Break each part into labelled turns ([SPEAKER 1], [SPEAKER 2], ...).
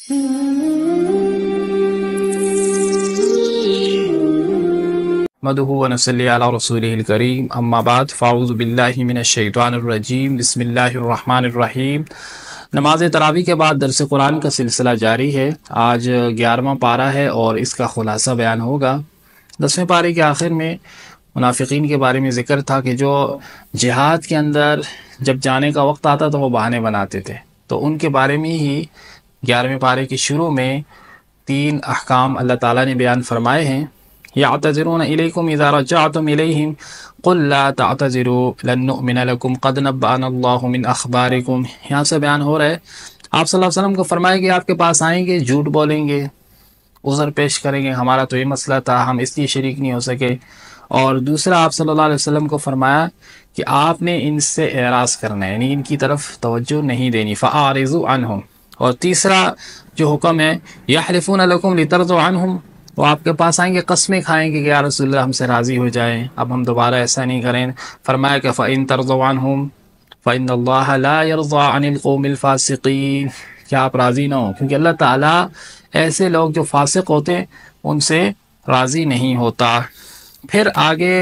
[SPEAKER 1] نحمده ونصلي على رسوله الكريم اما بعد فاعوذ باللہ من الشیطان الرجیم بسم اللہ الرحمن الرحیم۔ نماز تراویح کے بعد درس قرآن کا سلسلہ جاری ہے۔ آج 11واں پارہ ہے اور اس کا خلاصہ بیان ہوگا۔ 10ویں پارے کے آخر میں منافقین کے بارے میں ذکر تھا کہ جو جہاد کے اندر جب جانے کا وقت آتا تو وہ بہانے بناتے تھے، تو ان کے بارے میں ہی 11ویں پارے کے شروع میں 3 احکام اللہ تعالیٰ نے بیان فرمائے ہیں۔ يعتذرون إليكم إذا رجعتم إليهم قل لا تعتذروا لن نؤمن لكم قد نبأنا الله من أخباركم۔ یہاں سے بیان ہو رہا ہے آپ صلی اللہ علیہ وسلم کو فرمائے کہ آپ کے پاس آئیں گے، جھوٹ بولیں گے، عذر پیش کریں گے، ہمارا تو یہ مسئلہ تھا، ہم اس لیے شریک نہیں ہو سکے۔ اور دوسرا آپ صلی اللہ علیہ وسلم کو فرمایا کہ آپ نے ان سے اعراض کرنا ہے، یعنی ان کی طرف توجہ نہیں دینی، فأعرضوا عنهم۔ اور تیسرا جو حکم ہے يحلفون لكم لترضوا عنهم، وہ آپ کے پاس آئیں گے، قسمیں کھائیں گے کہ یا رسول اللہ ہم سے راضی ہو جائیں، اب ہم دوبارہ ایسا نہیں کریں۔ فرمایا کہ فَإِن تَرْضَوْا عَنْهُمْ فَإِنَّ اللَّهَ لَا يَرْضَىٰ عَنِ الْقَوْمِ الْفَاسِقِينَ، کیا آپ راضی نہ ہوں، کیونکہ اللہ تعالیٰ ایسے لوگ جو فاسق ہوتے ہیں ان سے راضی نہیں ہوتا۔ پھر آگے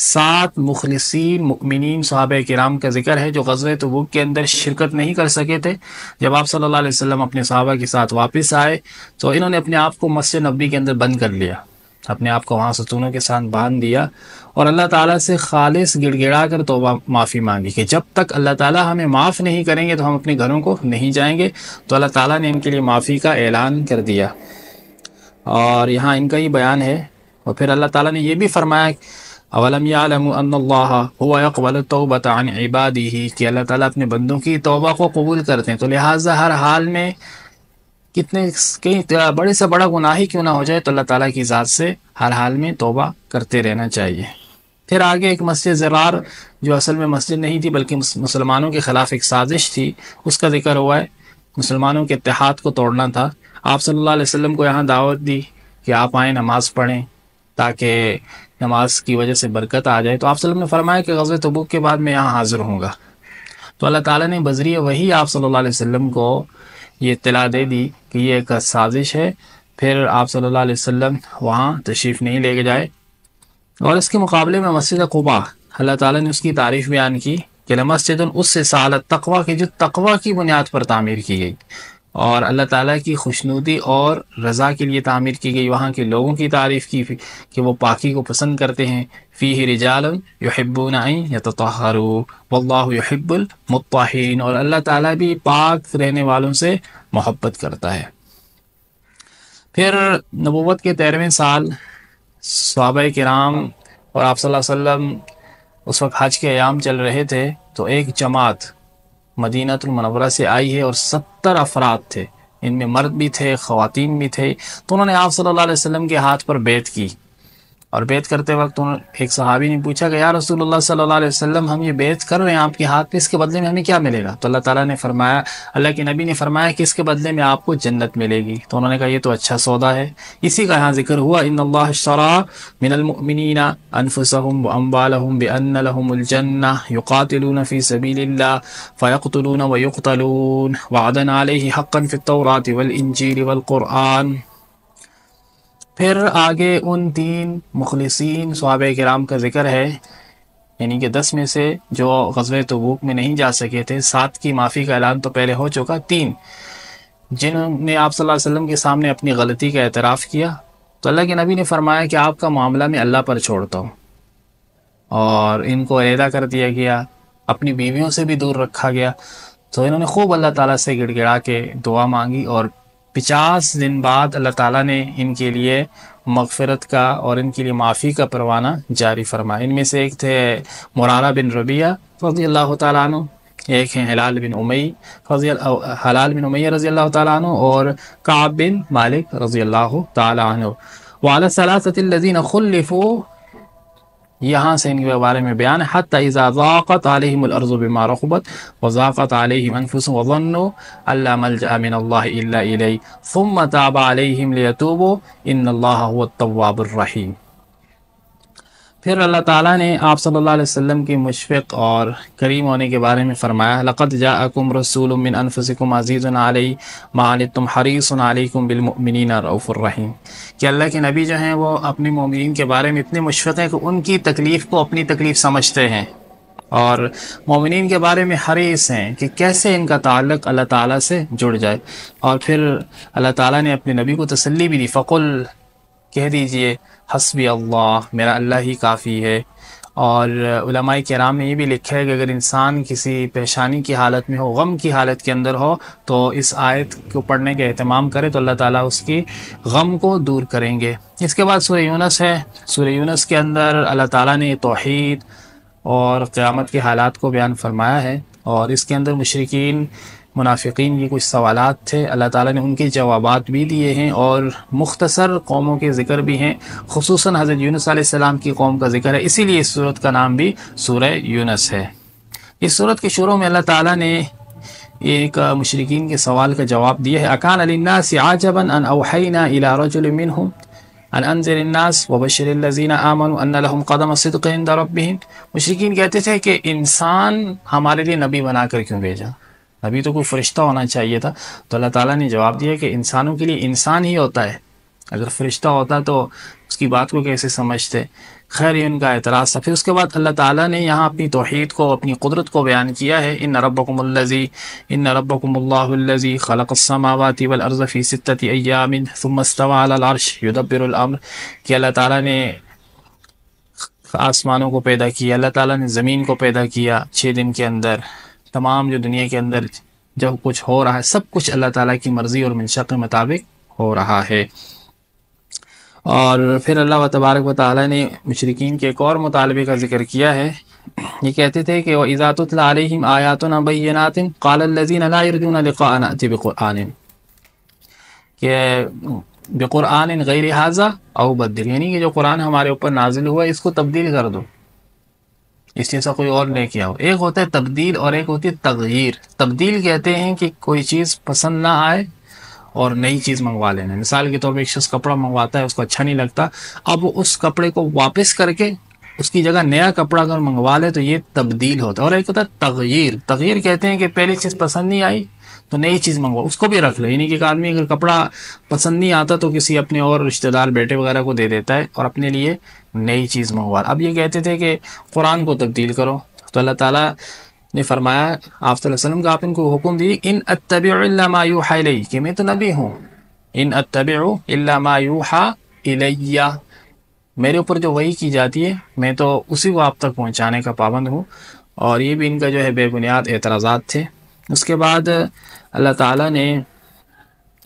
[SPEAKER 1] 7 مخلصین مؤمنین صحابہ کرام کا ذکر ہے جو غزوہ تبوک کے اندر شرکت نہیں کر سکے تھے۔ جب آپ صلی اللہ علیہ وسلم اپنے صحابہ کے ساتھ واپس آئے تو انہوں نے اپنے آپ کو مسجد نبوی کے اندر بند کر لیا، اپنے آپ کو وہاں ستونوں کے ساتھ باندھ دیا اور اللہ تعالیٰ سے خالص گڑ گڑا کر توبہ معافی مانگی کہ جب تک اللہ تعالیٰ ہمیں معاف نہیں کریں گے تو ہم اپنے گھروں کو نہیں جائیں گے۔ تو اللہ تعالیٰ نے ان کے لیے معافی کا اعلان کر دیا اور یہاں ان کا ہی بیان ہے۔ اور پھر اللہ تعالیٰ نے یہ بھی فرمایا اولم یعلموا ان اللہ هو يقبل التوبۃ عن عبادہ، کہ اللہ تعالیٰ اپنے بندوں کی توبہ کو قبول کرتے ہیں، تو لہٰذا ہر حال میں کہیں بڑے سے بڑا گناہ ہی کیوں نہ ہو جائے تو اللہ تعالیٰ کی ذات سے ہر حال میں توبہ کرتے رہنا چاہیے۔ پھر آگے ایک مسجد زرار جو اصل میں مسجد نہیں تھی بلکہ مسلمانوں کے خلاف ایک سازش تھی، اس کا ذکر ہوا ہے۔ مسلمانوں کے اتحاد کو توڑنا تھا۔ آپ صلی اللہ علیہ وسلم کو یہاں دعوت دی کہ آپ آئیں، نماز پڑھیں تاکہ نماز کی وجہ سے برکت آ جائے۔ تو آپ صلی اللہ علیہ وسلم نے فرمایا کہ غزوہ تبوک کے بعد میں یہاں حاضر ہوں گا۔ تو اللہ تعالیٰ نے بذریعہ وہی آپ صلی اللہ علیہ وسلم کو یہ اطلاع دے دی کہ یہ ایک سازش ہے۔ پھر آپ صلی اللہ علیہ وسلم وہاں تشریف نہیں لے کے جائے۔ اور اس کے مقابلے میں مسجد قباء اللہ تعالیٰ نے اس کی تعریف بیان کی کہ لمسجد اسست علی التقویٰ، کہ جو تقویٰ کی بنیاد پر تعمیر کی گئی اور اللہ تعالیٰ کی خوشنودی اور رضا کے لیے تعمیر کی گئی۔ وہاں کے لوگوں کی تعریف کی کہ وہ پاکی کو پسند کرتے ہیں۔ فیہ رجال یحبون ان یتطہروا واللہ یحب المطہرین، اور اللہ تعالیٰ بھی پاک رہنے والوں سے محبت کرتا ہے۔ پھر نبوت کے 13ویں سال صحابہ کرام اور آپ صلی اللہ علیہ وسلم اس وقت حج کے ایام چل رہے تھے، تو ایک جماعت مدینہ المنورہ سے آئی ہے اور 70 افراد تھے، ان میں مرد بھی تھے، خواتین بھی تھے۔ تو انہوں نے آپ صلی اللہ علیہ وسلم کے ہاتھ پر بیعت کی، اور بیعت کرتے وقت ایک صحابی نے پوچھا کہ یا رسول اللہ صلی اللہ علیہ وسلم ہم یہ بیعت کر رہے ہیں آپ کے ہاتھ پہ، اس کے بدلے میں ہمیں کیا ملے گا؟ تو اللہ تعالیٰ نے فرمایا، اللہ کے نبی نے فرمایا کہ اس کے بدلے میں آپ کو جنت ملے گی۔ تو انہوں نے کہا یہ تو اچھا سودا ہے۔ اسی کا یہاں ذکر ہوا ان اللہ اشترى من المؤمنین انفسهم واموالهم بان لهم الجنہ یقاتلون فی سبیل اللہ فیقتلون ویقتلون وعدا علیہ حقا فی التوراۃ والانجیل والقرآن۔ پھر آگے ان 3 مخلصین صحابہ کرام کا ذکر ہے، یعنی کہ 10 میں سے جو غزوہ تبوک میں نہیں جا سکے تھے، 7 کی معافی کا اعلان تو پہلے ہو چکا، 3 جنہوں نے آپ صلی اللہ علیہ وسلم کے سامنے اپنی غلطی کا اعتراف کیا، تو اللہ کے نبی نے فرمایا کہ آپ کا معاملہ میں اللہ پر چھوڑتا ہوں، اور ان کو علیحدہ کر دیا گیا، اپنی بیویوں سے بھی دور رکھا گیا۔ تو انہوں نے خوب اللہ تعالیٰ سے گڑ گڑا کے دعا مانگی، اور 50 دن بعد اللہ تعالیٰ نے ان کے لیے مغفرت کا اور ان کے لیے معافی کا پروانہ جاری فرمایا۔ ان میں سے ایک تھے مرارہ بن ربیعہ رضی اللہ تعالیٰ عنہ، ایک ہیں ہلال بن امیہ رضی اللہ تعالیٰ عنہ، اور کعب بن مالک رضی اللہ تعالیٰ عنہ۔ وعلی الثلاثة الذین خلفوا، یہاں سے ان کے بارے میں بیان ہے، حتی اذا ضاقت علیہم الارض بما رحبت وضاقت علیہم انفسهم وظنوا ان لا ملجأ من اللہ الا الیہ ثم تاب علیہم لیتوبوا ان اللہ هو التواب الرحیم۔ پھر اللہ تعالیٰ نے آپ صلی اللہ علیہ وسلم کی مشفق اور کریم ہونے کے بارے میں فرمایا، لَقَدْ جَاءَكُمْ رَسُولٌ مِّنْ أَنفُسِكُمْ عَزِيزٌ عَلَيْهِ مَا عَنِتُّمْ حَرِيصٌ عَلَيْكُمْ بِالْمُؤْمِنِينَ رَءُوفٌ رَحِيمٌ، کہ اللہ کے نبی جو ہیں وہ اپنی مومنین کے بارے میں اتنے مشفق ہیں کہ ان کی تکلیف کو اپنی تکلیف سمجھتے ہیں، اور مومنین کے بارے میں حریص ہیں کہ کیسے ان کا تعلق اللہ تعالیٰ سے جڑ جائے۔ اور پھر اللہ تعالیٰ نے اپنے نبی کو تسلی بھی دی، فَقُلْ، کہہ دیجئے، حسبی اللہ، میرا اللہ ہی کافی ہے۔ اور علماء کرام نے یہ بھی لکھا ہے کہ اگر انسان کسی پریشانی کی حالت میں ہو، غم کی حالت کے اندر ہو، تو اس آیت کو پڑھنے کا اہتمام کرے تو اللہ تعالیٰ اس کی غم کو دور کریں گے۔ اس کے بعد سورہ یونس ہے۔ سورہ یونس کے اندر اللہ تعالیٰ نے توحید اور قیامت کے حالات کو بیان فرمایا ہے، اور اس کے اندر مشرکین منافقین کی کچھ سوالات تھے، اللہ تعالیٰ نے ان کے جوابات بھی دیے ہیں، اور مختصر قوموں کے ذکر بھی ہیں، خصوصاً حضرت یونس علیہ السلام کی قوم کا ذکر ہے، اسی لیے اس سورت کا نام بھی سورہ یونس ہے۔ اس سورت کے شروع میں اللہ تعالیٰ نے ایک مشرکین کے سوال کا جواب دیا ہے، اکان للناس عجبا ان اوحینا الی رجل منہم ان انذر الناس وبشر الذین آمنوا ان لهم قدم صدق عند ربهم۔ مشرکین کہتے تھے کہ انسان ہمارے لیے نبی بنا کر کیوں بھیجا، نبی تو کوئی فرشتہ ہونا چاہیے تھا۔ تو اللہ تعالیٰ نے جواب دیا کہ انسانوں کے لیے انسان ہی ہوتا ہے، اگر فرشتہ ہوتا تو اس کی بات کو کیسے سمجھتے۔ خیر، یہ ان کا اعتراض تھا۔ پھر اس کے بعد اللہ تعالیٰ نے یہاں اپنی توحید کو، اپنی قدرت کو بیان کیا ہے، ان ربکم اللہ الذی خلق السماوات والارض فی 6 ایام ثم استوى علی العرش یدبر الامر، کہ اللہ تعالیٰ نے آسمانوں کو پیدا کیا، اللہ تعالیٰ نے زمین کو پیدا کیا 6 دن کے اندر، تمام جو دنیا کے اندر جو کچھ ہو رہا ہے سب کچھ اللہ تعالیٰ کی مرضی اور منشا کے مطابق ہو رہا ہے۔ اور پھر اللہ تبارک و تعالیٰ نے مشرکین کے ایک اور مطالبے کا ذکر کیا ہے، یہ کہتے تھے کہ وَإِذَا تُتْلَى عَلَيْهِمْ آيَاتُنَا بَيِّنَاتٍ قَالَ الَّذِينَ لَا يَرْجُونَ لِقَاءَنَا ائْتِ بِقُرْآنٍ، کہ بقرآن غیر ھذا او بدل، یعنی کہ جو قرآن ہمارے اوپر نازل ہوا ہے اس کو تبدیل کر دو، اس جیسا کوئی اور لے کے آؤ۔ ایک ہوتا ہے تبدیل اور ایک ہوتی ہے تغییر۔ تبدیل کہتے ہیں کہ کوئی چیز پسند نہ آئے اور نئی چیز منگوا لینا۔ مثال کے طور پہ ایک شخص کپڑا منگواتا ہے، اس کو اچھا نہیں لگتا، اب وہ اس کپڑے کو واپس کر کے اس کی جگہ نیا کپڑا اگر منگوا لے تو یہ تبدیل ہوتا ہے۔ اور ایک ہوتا ہے تغییر۔ تغییر کہتے ہیں کہ پہلی چیز پسند نہیں آئی تو نئی چیز منگواؤ، اس کو بھی رکھ لو، یعنی کہ ایک آدمی اگر کپڑا پسند نہیں آتا تو کسی اپنے اور رشتہ دار بیٹے وغیرہ کو دے دیتا ہے اور اپنے لیے نئی چیز منگوا۔ اب یہ کہتے تھے کہ قرآن کو تبدیل کرو، تو اللہ تعالیٰ نے فرمایا آپ صلی اللہ علیہ وسلم کا، آپ ان کو حکم دی، ان اتبع الا ما یوحی الی، کہ میں تو نبی ہوں، ان اتبع الا ما یوحی الی، میرے اوپر جو وحی کی جاتی ہے میں تو اسی کو آپ تک پہنچانے کا پابند ہوں۔ اور یہ بھی ان کا جو ہے بے بنیاد اعتراضات تھے۔ اس کے بعد اللہ تعالیٰ نے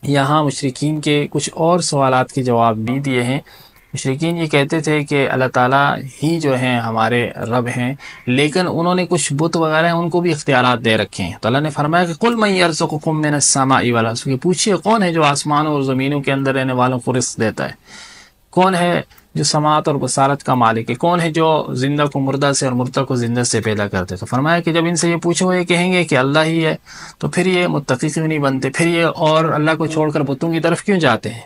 [SPEAKER 1] یہاں مشرکین کے کچھ اور سوالات کے جواب بھی دیے ہیں۔ مشرکین یہ کہتے تھے کہ اللہ تعالیٰ ہی جو ہیں ہمارے رب ہیں، لیکن انہوں نے کچھ بت وغیرہ ہیں ان کو بھی اختیارات دے رکھے ہیں۔ تو اللہ نے فرمایا کہ قل من یرزقکم من السماء والارض، پوچھئے کون ہے جو آسمانوں اور زمینوں کے اندر رہنے والوں کو رزق دیتا ہے، کون ہے جو سماعت اور بصارت کا مالک ہے، کون ہے جو زندہ کو مردہ سے اور مردہ کو زندہ سے پیدا کرتے۔ تو فرمایا کہ جب ان سے یہ پوچھو یہ کہیں گے کہ اللہ ہی ہے، تو پھر یہ متقی کیوں نہیں بنتے، پھر یہ اور اللہ کو چھوڑ کر بتوں کی طرف کیوں جاتے ہیں۔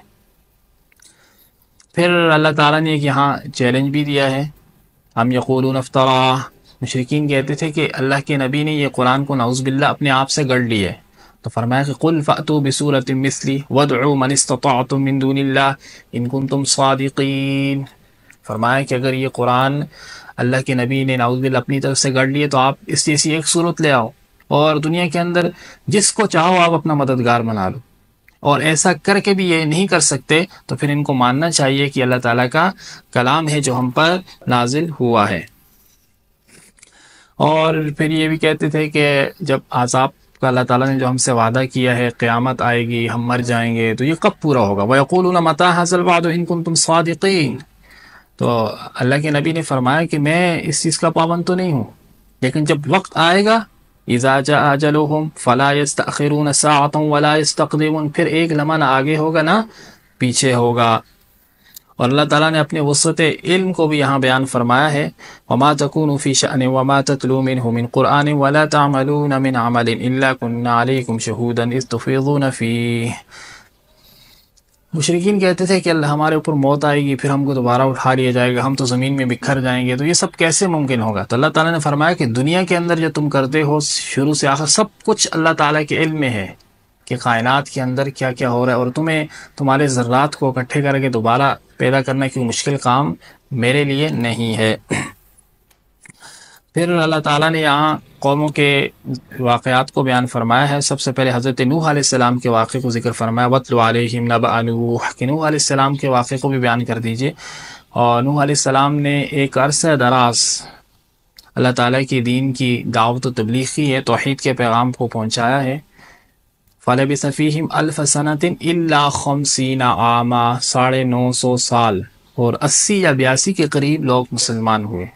[SPEAKER 1] پھر اللہ تعالیٰ نے ایک یہاں چیلنج بھی دیا ہے، ہم یقولون افطرا، مشرکین کہتے تھے کہ اللہ کے نبی نے یہ قرآن کو نعوذ باللہ اپنے آپ سے گڑھ لی ہے۔ تو فرمایا کہ قل فأتوا بسورة مثلی وادعوا من استطعتم من دون اللہ ان کنتم صادقین، فرمایا کہ اگر یہ قرآن اللہ کے نبی نے نعوذ باللہ اپنی طرف سے گڑھ لیے تو آپ اس جیسی ایک صورت لے آؤ اور دنیا کے اندر جس کو چاہو آپ اپنا مددگار بنا لو، اور ایسا کر کے بھی یہ نہیں کر سکتے تو پھر ان کو ماننا چاہیے کہ اللہ تعالیٰ کا کلام ہے جو ہم پر نازل ہوا ہے۔ اور پھر یہ بھی کہتے تھے کہ جب عذاب کا اللہ تعالیٰ نے جو ہم سے وعدہ کیا ہے، قیامت آئے گی، ہم مر جائیں گے، تو یہ کب پورا ہوگا؟ وَيَقُولُونَ مَتَىٰ هَٰذَا الْوَعْدُ إِن كُنتُمْ صَادِقِينَ، تو اللہ کے نبی نے فرمایا کہ میں اس چیز کا پابند تو نہیں ہوں، لیکن جب وقت آئے گا اذا جاء اجلهم فلا يستأخرون ساعة ولا يستقدمون، پھر ایک لمحہ نہ آگے ہوگا نہ پیچھے ہوگا۔ اور اللہ تعالیٰ نے اپنے وسعت علم کو بھی یہاں بیان فرمایا ہے، وما تكون في شأن وما تتلو منه من قرآن ولا تعملون من عمل إلا كنا عليكم شهودا إذ تفيضون فيه، مشرکین کہتے تھے کہ اللہ ہمارے اوپر موت آئے گی، پھر ہم کو دوبارہ اٹھا لیا جائے گا، ہم تو زمین میں بکھر جائیں گے، تو یہ سب کیسے ممکن ہوگا؟ تو اللہ تعالیٰ نے فرمایا کہ دنیا کے اندر جو تم کرتے ہو شروع سے آخر سب کچھ اللہ تعالیٰ کے علم میں ہے کہ کائنات کے اندر کیا کیا ہو رہا ہے، اور تمہیں تمہارے ذرات کو اکٹھے کر کے دوبارہ پیدا کرنا کوئی مشکل کام میرے لیے نہیں ہے۔ پھر اللہ تعالیٰ نے یہاں قوموں کے واقعات کو بیان فرمایا ہے۔ سب سے پہلے حضرت نوح علیہ السلام کے واقعے کو ذکر فرمایا، وَاتْلُ عَلَيْهِمْ نَبَأَ نُوحٍ کہ نوح علیہ السلام کے واقعے کو بھی بیان کر دیجئے۔ اور نوح علیہ السلام نے ایک عرصہ دراز اللہ تعالیٰ کی دین کی دعوت و تبلیغ کی ہے، توحید کے پیغام کو پہنچایا ہے۔ فَلَبِثَ فِيهِمْ أَلْفَ سَنَةٍ إِلَّا 50 عَامًا 950 سال اور 80 یا 82 کے قریب لوگ مسلمان ہوئے۔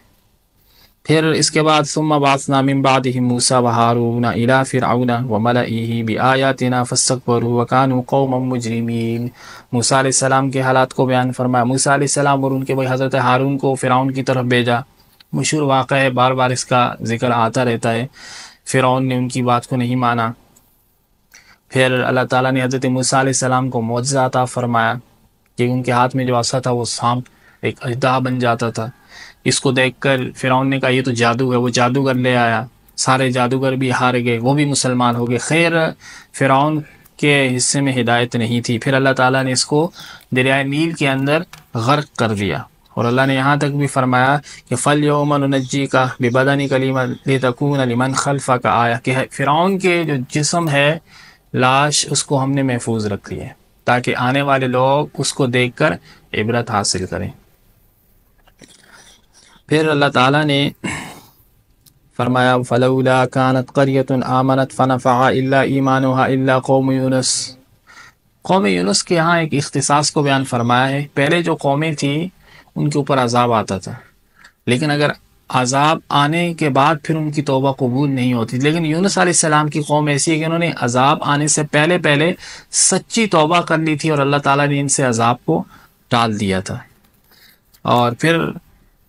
[SPEAKER 1] پھر اس کے بعد ثم بعثنا من بعدهم موسى وهارون الى فرعون وملئه بآياتنا فاستكبروا وكانوا قوما مجرمين۔ موسیٰ علیہ السلام کے حالات کو بیان فرمایا۔ موسیٰ علیہ السلام اور ان کے بھائی حضرت ہارون کو فرعون کی طرف بھیجا، مشہور واقعہ ہے، بار بار اس کا ذکر آتا رہتا ہے۔ فرعون نے ان کی بات کو نہیں مانا۔ پھر اللہ تعالیٰ نے حضرت موسیٰ علیہ السلام کو معجزہ عطا فرمایا کہ ان کے ہاتھ میں جو عصا تھا وہ سانپ ایک اژدہا بن جاتا تھا۔ اس کو دیکھ کر فرعون نے کہا یہ تو جادو ہے، وہ جادوگر لے آیا، سارے جادوگر بھی ہار گئے، وہ بھی مسلمان ہو گئے۔ خیر فرعون کے حصے میں ہدایت نہیں تھی۔ پھر اللہ تعالیٰ نے اس کو دریائے نیل کے اندر غرق کر دیا، اور اللہ نے یہاں تک بھی فرمایا کہ فَالْيَوْمَ نُنَجِّيكَ بِبَدَنِكَ لِتَكُونَ لِمَنْ خَلْفَكَ آیَةً کہ فرعون کے جو جسم ہے، لاش، اس کو ہم نے محفوظ رکھ لی ہے تاکہ آنے والے لوگ اس کو دیکھ کر عبرت حاصل کریں۔ پھر اللہ تعالیٰ نے فرمایا فَلَوْلَا كَانَتْ قَرْيَةٌ آمَنَتْ فَنَفَعَهَا إِلَّا إِيمَانُهَا إِلَّا قَوْمُ یونس۔ قوم یونس کے یہاں ایک اختصاص کو بیان فرمایا ہے۔ پہلے جو قومیں تھیں ان کے اوپر عذاب آتا تھا، لیکن اگر عذاب آنے کے بعد پھر ان کی توبہ قبول نہیں ہوتی، لیکن یونس علیہ السلام کی قوم ایسی ہے کہ انہوں نے عذاب آنے سے پہلے سچی توبہ کر لی تھی، اور اللہ تعالیٰ نے ان سے عذاب کو ٹال دیا تھا۔ اور پھر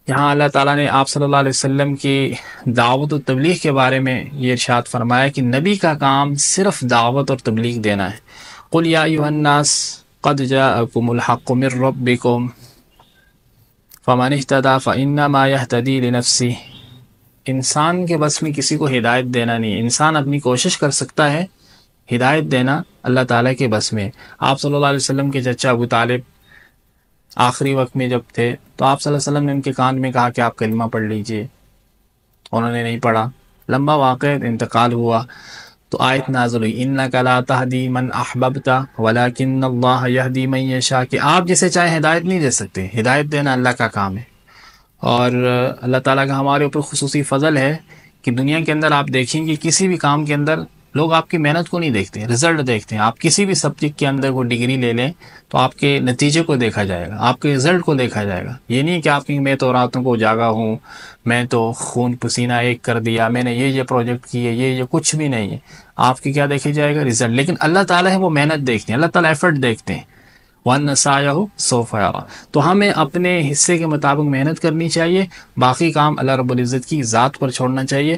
[SPEAKER 1] یہاں اللہ تعالیٰ نے آپ صلی اللہ علیہ وسلم کی دعوت و تبلیغ کے بارے میں یہ ارشاد فرمایا کہ نبی کا کام صرف دعوت اور تبلیغ دینا ہے۔ قُلْ يَا أَيُّهَا النَّاسُ قَدْ جَاءَكُمُ الْحَقُّ مِنْ رَبِّكُمْ فَمَنِ اهْتَدَىٰ فَإِنَّمَا يَهْتَدِي لِنَفْسِهِ۔ انسان کے بس میں کسی کو ہدایت دینا نہیں، انسان اپنی کوشش کر سکتا ہے، ہدایت دینا اللہ تعالیٰ کے بس میں۔ آپ صلی اللہ علیہ وسلم کے چچا ابو طالب آخری وقت میں جب تھے تو آپ صلی اللہ علیہ وسلم نے ان کے کان میں کہا کہ آپ کلمہ پڑھ لیجئے، انہوں نے نہیں پڑھا، لمبا واقعہ، انتقال ہوا تو آیت نازل ہوئی اِنَّكَ لَا تَهْدِي مَنْ أَحْبَبْتَ وَلَكِنَّ اللَّهَ يَهْدِي مَنْ يَشَاءُ کہ آپ جسے چاہے ہدایت نہیں دے سکتے، ہدایت دینا اللہ کا کام ہے۔ اور اللہ تعالیٰ کا ہمارے اوپر خصوصی فضل ہے کہ دنیا کے اندر آپ دیکھیں گے کسی بھی کام کے اندر لوگ آپ کی محنت کو نہیں دیکھتے، رزلٹ دیکھتے ہیں۔ آپ کسی بھی سبجیکٹ کے اندر کوئی ڈگری لے لیں تو آپ کے نتیجے کو دیکھا جائے گا، آپ کے رزلٹ کو دیکھا جائے گا۔ یہ نہیں کہ آپ کی میں تو راتوں کو جاگا ہوں، میں تو خون پسینہ ایک کر دیا، میں نے یہ پروجیکٹ کیے، یہ کچھ بھی نہیں ہے۔ آپ کی کیا دیکھا جائے گا؟ رزلٹ۔ لیکن اللہ تعالیٰ ہے وہ محنت دیکھتے ہیں، اللہ تعالیٰ ایفرٹ دیکھتے ہیں۔ وَأَنَّ سَعْيَهُ سَوْفَ يُرَىٰ تو ہمیں اپنے حصے کے مطابق محنت کرنی چاہیے، باقی کام اللہ رب العزت کی ذات پر چھوڑنا چاہیے۔